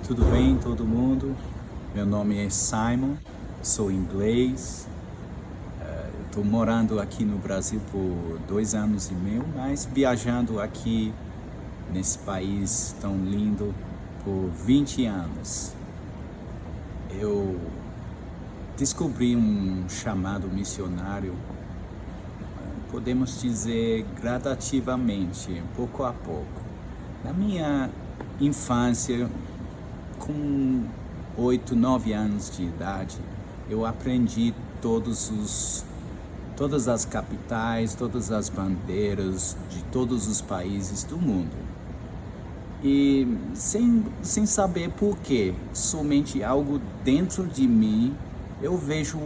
Tudo bem, todo mundo? Meu nome é Simon, sou inglês. Estou morando aqui no Brasil por 2 anos e meio, mas viajando aqui nesse país tão lindo por 20 anos. Eu descobri um chamado missionário, podemos dizer gradativamente, pouco a pouco. Na minha infância, com 8, 9 anos de idade, eu aprendi todas as capitais, todas as bandeiras de todos os países do mundo. E sem saber por quê, somente algo dentro de mim, eu vejo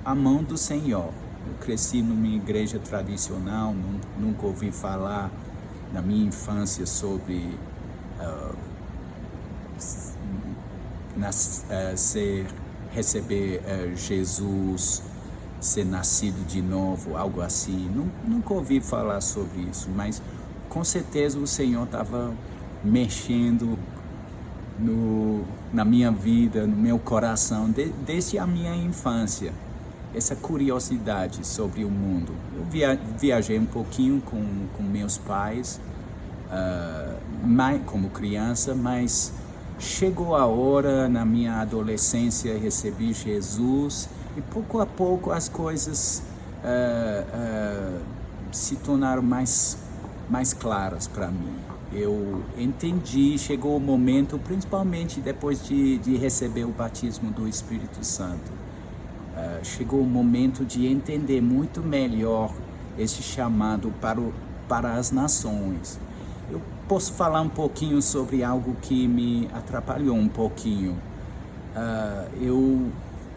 a mão do Senhor. Eu cresci numa igreja tradicional, nunca ouvi falar na minha infância sobre receber Jesus, ser nascido de novo, algo assim. Nunca ouvi falar sobre isso, mas com certeza o Senhor estava mexendo na minha vida, no meu coração, desde a minha infância. Essa curiosidade sobre o mundo. Eu viajei um pouquinho com meus pais, como criança, mas chegou a hora, na minha adolescência, recebi Jesus e pouco a pouco as coisas se tornaram mais claras para mim. Eu entendi, chegou o momento, principalmente depois de receber o batismo do Espírito Santo, chegou o momento de entender muito melhor esse chamado para as nações. Eu posso falar um pouquinho sobre algo que me atrapalhou um pouquinho. Eu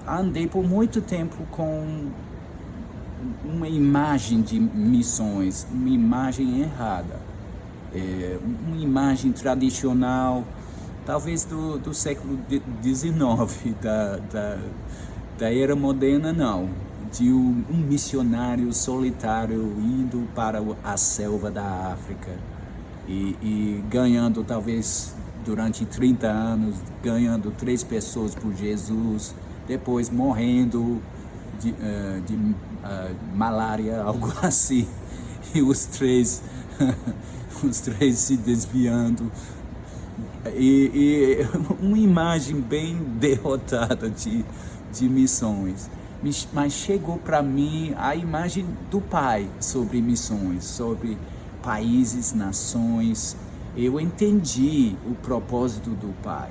andei por muito tempo com uma imagem de missões, uma imagem errada, uma imagem tradicional, talvez do século XIX, da era moderna, não, de um missionário solitário indo para a selva da África e ganhando, talvez durante 30 anos, ganhando 3 pessoas por Jesus, depois morrendo de malária, algo assim, e os três se desviando, e uma imagem bem derrotada de missões. Mas chegou para mim a imagem do Pai sobre missões, sobre países, nações. Eu entendi o propósito do Pai,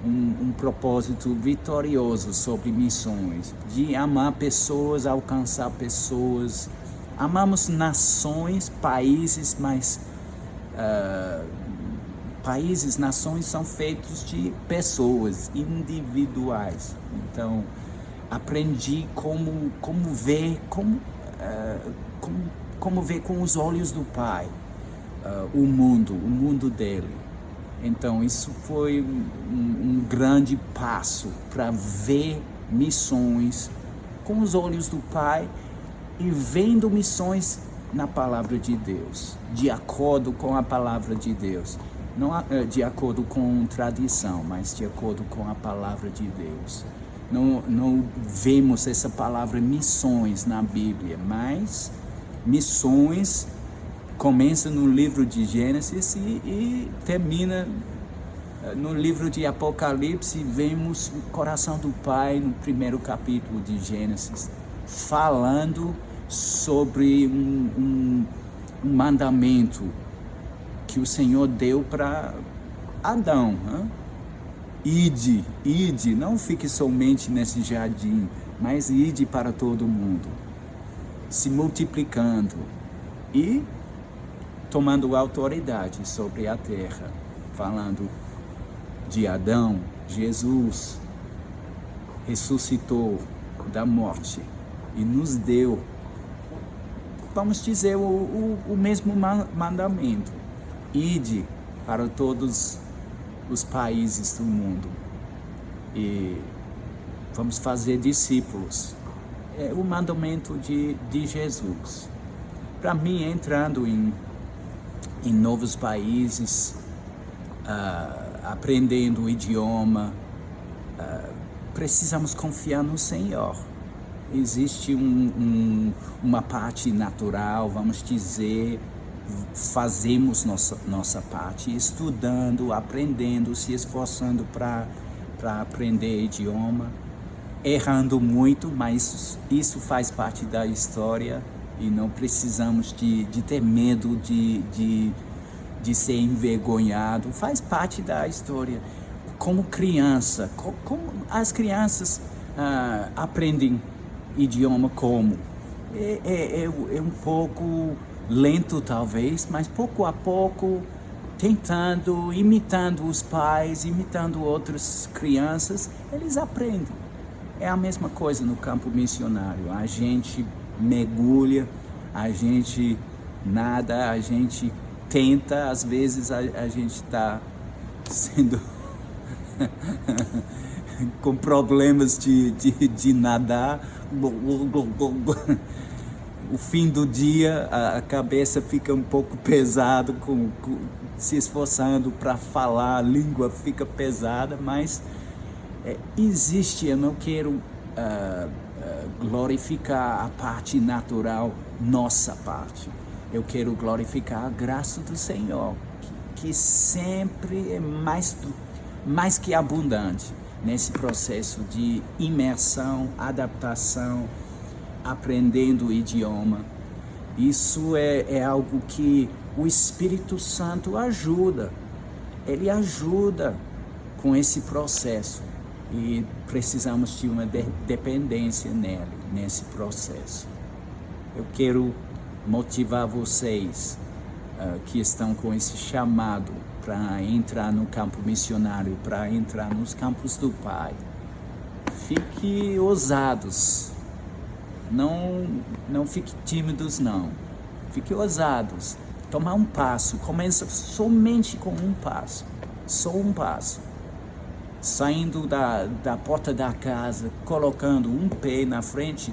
um propósito vitorioso sobre missões, de amar pessoas, alcançar pessoas. Amamos nações, países, mas países, nações são feitos de pessoas individuais. Então, aprendi como ver com os olhos do Pai o mundo dele. Então, isso foi um grande passo para ver missões com os olhos do Pai e vendo missões na palavra de Deus, de acordo com a palavra de Deus. Não de acordo com tradição, mas de acordo com a palavra de Deus. Não vemos essa palavra missões na Bíblia, mas missões começa no livro de Gênesis e termina no livro de Apocalipse. Vemos o coração do Pai no primeiro capítulo de Gênesis, falando sobre um mandamento que o Senhor deu para Adão. Ide, não fique somente nesse jardim, mas ide para todo mundo, se multiplicando e tomando autoridade sobre a terra. Falando de Adão, Jesus ressuscitou da morte e nos deu, vamos dizer, o mesmo mandamento: ide para todos os países do mundo e vamos fazer discípulos. É o mandamento de Jesus. Para mim, entrando em novos países, aprendendo o idioma, precisamos confiar no Senhor. Existe uma parte natural, vamos dizer, fazemos nossa parte, estudando, aprendendo, se esforçando para aprender idioma, errando muito, mas isso faz parte da história e não precisamos de ter medo de ser envergonhado, faz parte da história. Como criança, como as crianças aprendem idioma como? É um pouco lento talvez, mas pouco a pouco, tentando, imitando os pais, imitando outras crianças, eles aprendem. É a mesma coisa no campo missionário. A gente mergulha, a gente nada, a gente tenta, às vezes a gente está sendo com problemas de nadar. O fim do dia, a cabeça fica um pouco pesada, se esforçando para falar, a língua fica pesada, mas existe, eu não quero glorificar a parte natural, nossa parte. Eu quero glorificar a graça do Senhor, que sempre é mais que abundante nesse processo de imersão, adaptação, aprendendo o idioma. Isso é algo que o Espírito Santo ajuda. Ele ajuda com esse processo e precisamos de uma dependência nele, nesse processo. Eu quero motivar vocês que estão com esse chamado para entrar no campo missionário, para entrar nos campos do Pai. Fique ousados. Não fique tímidos, não. Fique ousados. Tomar um passo. Começa somente com um passo. Só um passo. Saindo da porta da casa, colocando um pé na frente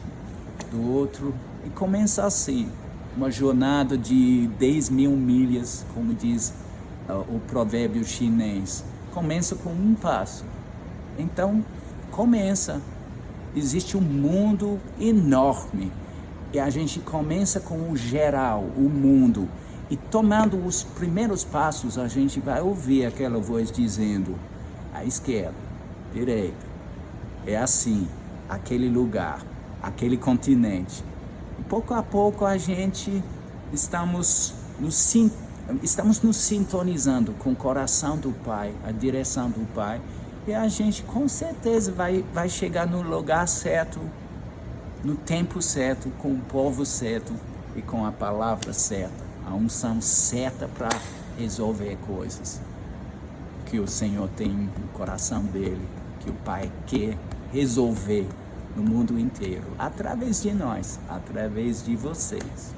do outro e começa assim. Uma jornada de 10.000 milhas, como diz o provérbio chinês. Começa com um passo. Então, começa. Existe um mundo enorme e a gente começa com o geral, o mundo. E tomando os primeiros passos, a gente vai ouvir aquela voz dizendo: à esquerda, direita, é assim, aquele lugar, aquele continente. E pouco a pouco a gente estamos nos sintonizando com o coração do Pai, a direção do Pai. E a gente com certeza vai chegar no lugar certo, no tempo certo, com o povo certo e com a palavra certa, a unção certa para resolver coisas que o Senhor tem no coração dele, que o Pai quer resolver no mundo inteiro, através de nós, através de vocês.